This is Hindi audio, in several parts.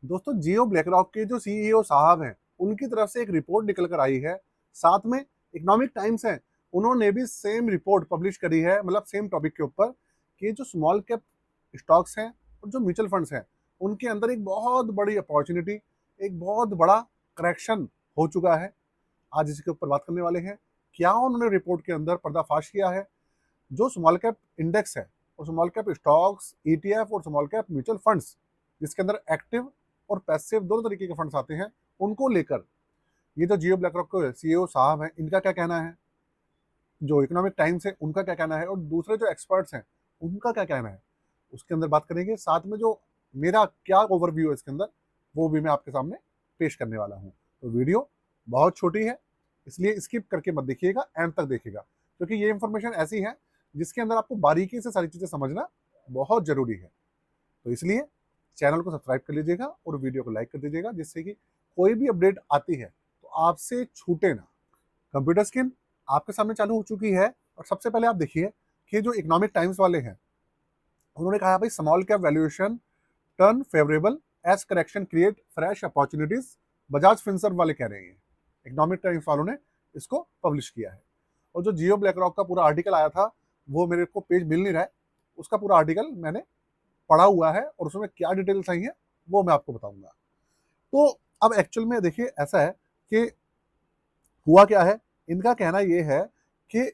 दोस्तों जियो ब्लैकरॉक के जो सीईओ साहब हैं, उनकी तरफ से एक रिपोर्ट निकल कर आई है। साथ में इकोनॉमिक टाइम्स है, उन्होंने भी सेम रिपोर्ट पब्लिश करी है, मतलब सेम टॉपिक के ऊपर, कि जो स्मॉल कैप स्टॉक्स हैं और जो म्यूचुअल फंड्स हैं, उनके अंदर एक बहुत बड़ी अपॉर्चुनिटी, एक बहुत बड़ा करेक्शन हो चुका है। आज इसके ऊपर बात करने वाले हैं। क्या उन्होंने रिपोर्ट के अंदर पर्दाफाश किया है? जो स्मॉल कैप इंडेक्स है और स्मॉल कैप स्टॉक्स, ईटीएफ और स्मॉल कैप म्यूचुअल फंड्स, जिसके अंदर एक्टिव और पैसिव दोनों तरीके के फंड्स आते हैं, उनको लेकर ये जो जियो ब्लैकरॉक के सीईओ साहब हैं, इनका क्या कहना है, जो इकोनॉमिक टाइम्स है उनका क्या कहना है, और दूसरे जो एक्सपर्ट्स हैं उनका क्या कहना है, उसके अंदर बात करेंगे। साथ में जो मेरा क्या ओवरव्यू है इसके अंदर, वो भी मैं आपके सामने पेश करने वाला हूँ। तो वीडियो बहुत छोटी है, इसलिए स्किप करके मत देखिएगा, एंड तक देखिएगा, क्योंकि ये इंफॉर्मेशन ऐसी है जिसके अंदर आपको बारीकी से सारी चीज़ें समझना बहुत ज़रूरी है। तो इसलिए चैनल को सब्सक्राइब कर लीजिएगा और वीडियो को लाइक कर दीजिएगा, जिससे कि कोई भी अपडेट आती है तो आपसे छूटे ना। कंप्यूटर स्क्रीन आपके सामने चालू हो चुकी है, और सबसे पहले आप देखिए कि जो इकोनॉमिक टाइम्स वाले हैं, उन्होंने कहा भाई small cap valuation turn favourable as correction create fresh opportunities, Bajaj Finserv वाले कह रहे हैं। इकोनॉमिक टाइम्स वालों ने इसको पब्लिश किया है। और जो जियो ब्लैक रॉक का पूरा आर्टिकल आया था, वो मेरे को पेज मिल नहीं रहा है, उसका पूरा आर्टिकल मैंने पढ़ा हुआ है और उसमें क्या डिटेल्स आई हैं वो मैं आपको बताऊंगा। तो अब एक्चुअल में देखिए ऐसा है कि हुआ क्या है, इनका कहना ये है कि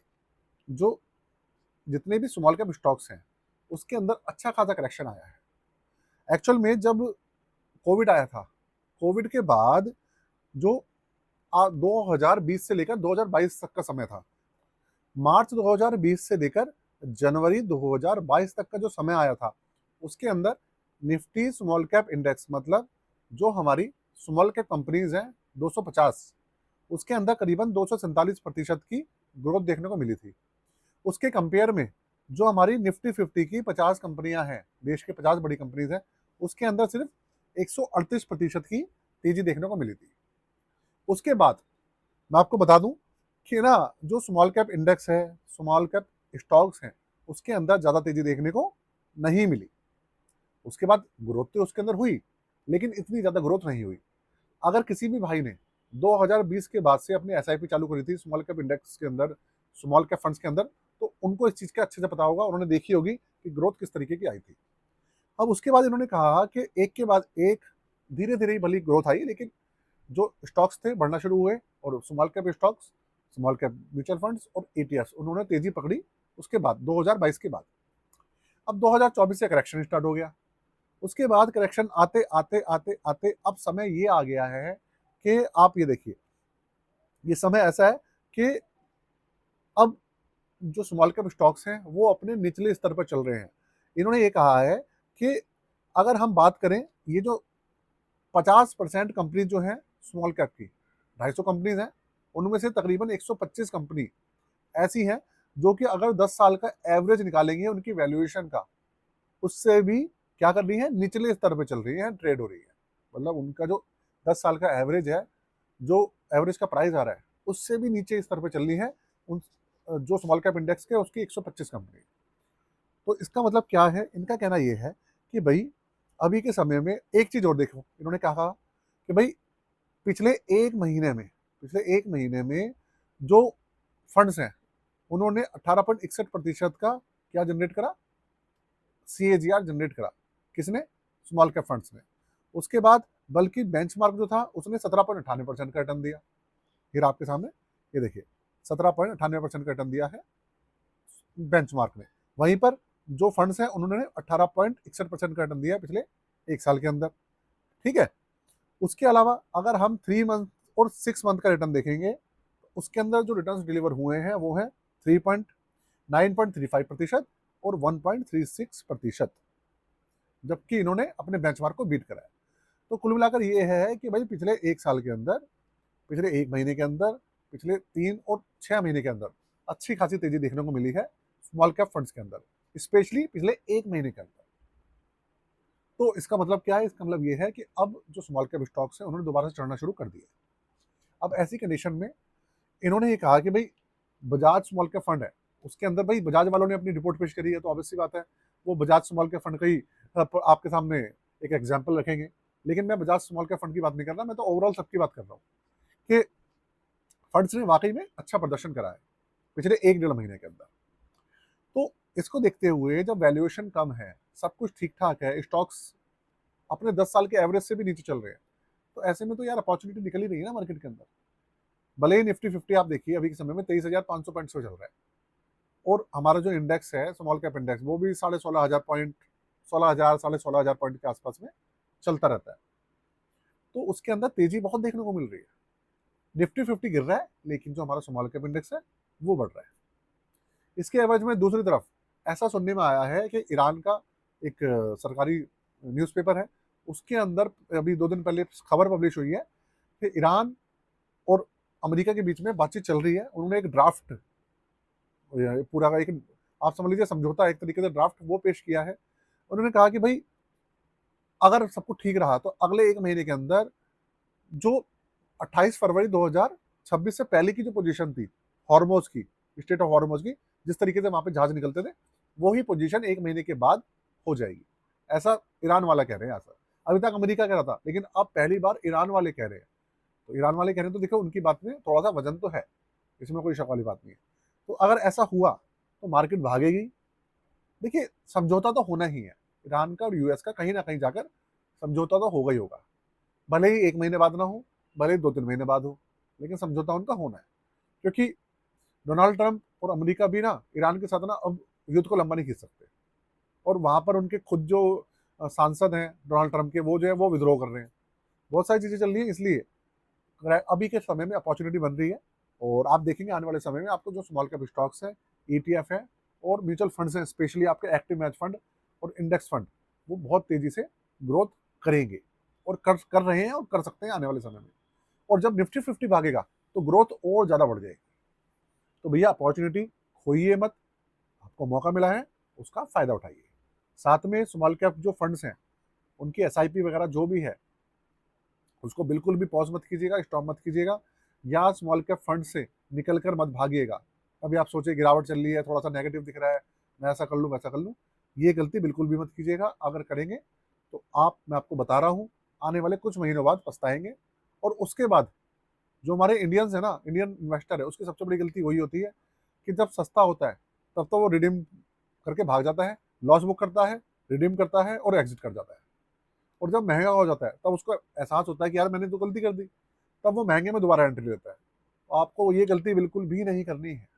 जो जितने भी स्मॉल कैप स्टॉक्स हैं, उसके अंदर अच्छा खासा करेक्शन आया है। एक्चुअल में जब कोविड आया था, कोविड के बाद जो 2020 से लेकर 2022 तक का समय था, मार्च 2020 से लेकर जनवरी 2022 तक का जो समय आया था, उसके अंदर निफ्टी स्मॉल कैप इंडेक्स, मतलब जो हमारी स्मॉल कैप कंपनीज हैं 250, उसके अंदर करीबन 247% की ग्रोथ देखने को मिली थी। उसके कंपेयर में जो हमारी निफ्टी 50 की 50 कंपनियां हैं, देश के 50 बड़ी कंपनीज हैं, उसके अंदर सिर्फ 138% की तेजी देखने को मिली थी। उसके बाद मैं आपको बता दूं कि ना, जो स्मॉल कैप इंडेक्स है, स्मॉल कैप स्टॉक्स हैं, उसके अंदर ज़्यादा तेजी देखने को नहीं मिली। उसके बाद ग्रोथ तो उसके अंदर हुई, लेकिन इतनी ज़्यादा ग्रोथ नहीं हुई। अगर किसी भी भाई ने 2020 के बाद से अपनी एसआईपी चालू करी थी स्मॉल कैप इंडेक्स के अंदर, स्मॉल कैप फंड्स के अंदर, तो उनको इस चीज़ का अच्छे से पता होगा, उन्होंने देखी होगी कि ग्रोथ किस तरीके की आई थी। अब उसके बाद इन्होंने कहा कि एक के बाद एक धीरे धीरे ही भली ग्रोथ आई, लेकिन जो स्टॉक्स थे बढ़ना शुरू हुए, और small cap stocks, small cap mutual funds और ईटीएफ्स, उन्होंने तेजी पकड़ी उसके बाद 2022 के बाद। अब 2024 से करेक्शन स्टार्ट हो गया। उसके बाद करेक्शन आते आते आते आते अब समय ये आ गया है कि आप ये देखिए, ये समय ऐसा है कि अब जो स्मॉल कैप स्टॉक्स हैं वो अपने निचले स्तर पर चल रहे हैं। इन्होंने ये कहा है कि अगर हम बात करें, ये जो 50% कंपनी जो है स्मॉल कैप की, 250 कंपनीज हैं, उनमें से तकरीबन 125 कंपनी ऐसी हैं जो कि अगर 10 साल का एवरेज निकालेंगे उनकी वैल्यूएशन का, उससे भी क्या कर रही है, निचले स्तर पे चल रही है, ट्रेड हो रही है। मतलब उनका जो 10 साल का एवरेज है, जो एवरेज का प्राइस आ रहा है, उससे भी नीचे स्तर पे चल रही है उन जो स्मॉल कैप इंडेक्स के उसकी 125 कंपनी। तो इसका मतलब क्या है, इनका कहना ये है कि भाई अभी के समय में एक चीज और देखो, इन्होंने कहा कि भाई पिछले एक महीने में, जो फंड्स हैं, उन्होंने 18.61% का क्या जनरेट करा, सीएजीआर जनरेट करा। किसने? स्मॉल कैप फंड्स ने। उसके बाद बल्कि बेंचमार्क जो था उसने 17.98% का रिटर्न दिया। फिर आपके सामने ये देखिए, 17.98% का रिटर्न दिया है बेंचमार्क ने। वहीं पर जो फंड्स हैं उन्होंने 18.61% का रिटर्न दिया पिछले एक साल के अंदर। ठीक है। उसके अलावा अगर हम 3 मंथ और 6 मंथ का रिटर्न देखेंगे, तो उसके अंदर जो रिटर्न डिलीवर हुए हैं वो है 9.35% और 1.36%, जबकि इन्होंने अपने बेंचमार्क को बीट कराया। तो कुल मिलाकर ये है कि भाई पिछले एक साल के अंदर, पिछले एक महीने के अंदर, पिछले 3 और 6 महीने के अंदर अच्छी खासी तेजी देखने को मिली है स्मॉल कैप फंड्स के अंदर, स्पेशली पिछले एक महीने के अंदर। तो इसका मतलब क्या है? इसका मतलब ये है कि अब जो स्मॉल कैप स्टॉक्स हैं उन्होंने दोबारा से चढ़ना शुरू कर दिया। अब ऐसी कंडीशन में इन्होंने ये कहा कि भाई बजाज स्मॉल कैप फंड है, उसके अंदर भाई बजाज वालों ने अपनी रिपोर्ट पेश करी है, तो ऑब्वियस सी बात है वो बजाज स्मॉल कैप फंड का ही आपके सामने एक एग्जाम्पल रखेंगे। लेकिन मैं बजाज स्मॉल कैप फंड की बात नहीं कर रहा, मैं तो ओवरऑल सबकी बात कर रहा हूँ कि फंड्स ने वाकई में अच्छा प्रदर्शन करा है पिछले 1 डेढ़ महीने के अंदर। तो इसको देखते हुए जब वैल्यूएशन कम है, सब कुछ ठीक ठाक है, स्टॉक्स अपने 10 साल के एवरेज से भी नीचे चल रहे हैं, तो ऐसे में तो यार अपॉर्चुनिटी निकल ही रही है ना मार्केट के अंदर। भले ही निफ्टी 50 आप देखिए अभी के समय में 23,500 पॉइंट्स पे चल रहा है, और हमारा जो इंडेक्स है स्मॉल कैप इंडेक्स वो भी 16,500 पॉइंट, 16,000 16,500 पॉइंट के आसपास में चलता रहता है। तो उसके अंदर तेजी बहुत देखने को मिल रही है। निफ्टी 50 गिर रहा है, लेकिन जो हमारा स्मॉल कैप इंडेक्स है वो बढ़ रहा है। इसके एवज में दूसरी तरफ ऐसा सुनने में आया है कि ईरान का एक सरकारी न्यूज़पेपर है, उसके अंदर अभी 2 दिन पहले खबर पब्लिश हुई है कि ईरान और अमेरिका के बीच में बातचीत चल रही है। उन्होंने एक ड्राफ्ट, पूरा का एक, आप समझ लीजिए समझौता, एक तरीके से ड्राफ्ट वो पेश किया है। उन्होंने कहा कि भाई अगर सब कुछ ठीक रहा तो अगले 1 महीने के अंदर जो 28 फरवरी 2026 से पहले की जो पोजीशन थी हॉर्मोज की, स्टेट ऑफ हॉर्मोज की, जिस तरीके से वहां पे जहाज निकलते थे, वही पोजीशन 1 महीने के बाद हो जाएगी, ऐसा ईरान वाला कह रहे हैं। ऐसा अभी तक अमेरिका कह रहा था, लेकिन अब पहली बार ईरान वाले कह रहे हैं। तो ईरान वाले कह रहे हैं तो देखो उनकी बात में थोड़ा सा वजन तो है, इसमें कोई शक वाली बात नहीं है। तो अगर ऐसा हुआ तो मार्केट भागेगी। देखिए समझौता तो होना ही है, ईरान का और यूएस का कहीं ना कहीं जाकर समझौता तो होगा ही होगा, भले ही 1 महीने बाद ना हो, भले ही 2-3 महीने बाद हो, लेकिन समझौता उनका होना है। क्योंकि डोनाल्ड ट्रंप और अमेरिका भी ना ईरान के साथ ना अब युद्ध को लंबा नहीं खींच सकते, और वहां पर उनके खुद जो सांसद हैं डोनाल्ड ट्रंप के, वो जो है वो विद्रोह कर रहे हैं, बहुत सारी चीजें चल रही हैं। इसलिए अभी के समय में अपॉर्चुनिटी बन रही है, और आप देखेंगे आने वाले समय में आपको जो स्मॉल कैप स्टॉक्स हैं, ईटीएफ है और म्यूचुअल फंड्स हैं, स्पेशली आपके एक्टिव मैच फंड और इंडेक्स फंड, वो बहुत तेजी से ग्रोथ करेंगे, और कर रहे हैं और कर सकते हैं आने वाले समय में। और जब निफ्टी 50 भागेगा तो ग्रोथ और ज्यादा बढ़ जाएगी। तो भैया अपॉर्चुनिटी खोइए मत, आपको मौका मिला है उसका फायदा उठाइए। साथ में स्मॉल कैप जो फंड्स हैं उनकी एसआईपी वगैरह जो भी है उसको बिल्कुल भी पॉज मत कीजिएगा, स्टॉप मत कीजिएगा, या स्मॉल कैप फंड से निकल कर मत भागिएगा। अभी आप सोचिए गिरावट चल रही है, थोड़ा सा नेगेटिव दिख रहा है, मैं ऐसा कर लूँ वैसा कर लूँ, ये गलती बिल्कुल भी मत कीजिएगा। अगर करेंगे तो मैं आपको बता रहा हूँ आने वाले कुछ महीनों बाद पछताएंगे। और उसके बाद जो हमारे इंडियंस है ना, इंडियन इन्वेस्टर है, उसकी सबसे बड़ी गलती वही होती है कि जब सस्ता होता है तब तो वो रिडीम करके भाग जाता है, लॉस बुक करता है, रिडीम करता है और एग्जिट कर जाता है। और जब महंगा हो जाता है तब उसको एहसास होता है कि यार मैंने तो गलती कर दी, तब वो महंगे में दोबारा एंट्री लेता है। तो आपको ये गलती बिल्कुल भी नहीं करनी है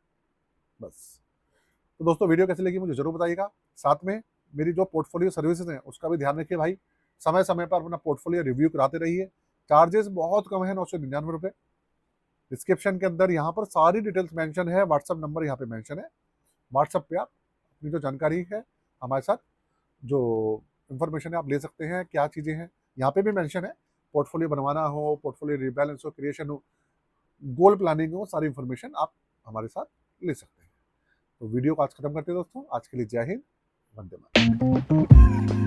बस। तो दोस्तों वीडियो कैसी लगी मुझे जरूर बताइएगा। साथ में मेरी जो पोर्टफोलियो सर्विसेज हैं उसका भी ध्यान रखिए भाई, समय समय पर अपना पोर्टफोलियो रिव्यू कराते रहिए। चार्जेस बहुत कम है, 999 रुपये। डिस्क्रिप्शन के अंदर यहाँ पर सारी डिटेल्स मेंशन है, व्हाट्सअप नंबर यहाँ पे मेंशन है। व्हाट्सअप पे आप अपनी जो जानकारी है हमारे साथ, जो इन्फॉर्मेशन है आप ले सकते हैं। क्या चीज़ें हैं यहाँ पे भी मेंशन है, पोर्टफोलियो बनवाना हो, पोर्टफोलियो रिबैलेंस हो, क्रिएशन हो, गोल प्लानिंग हो, सारी इन्फॉर्मेशन आप हमारे साथ ले सकते हैं। तो वीडियो को आज खत्म करते हैं दोस्तों। आज के लिए जय हिंद, वंदे मातरम।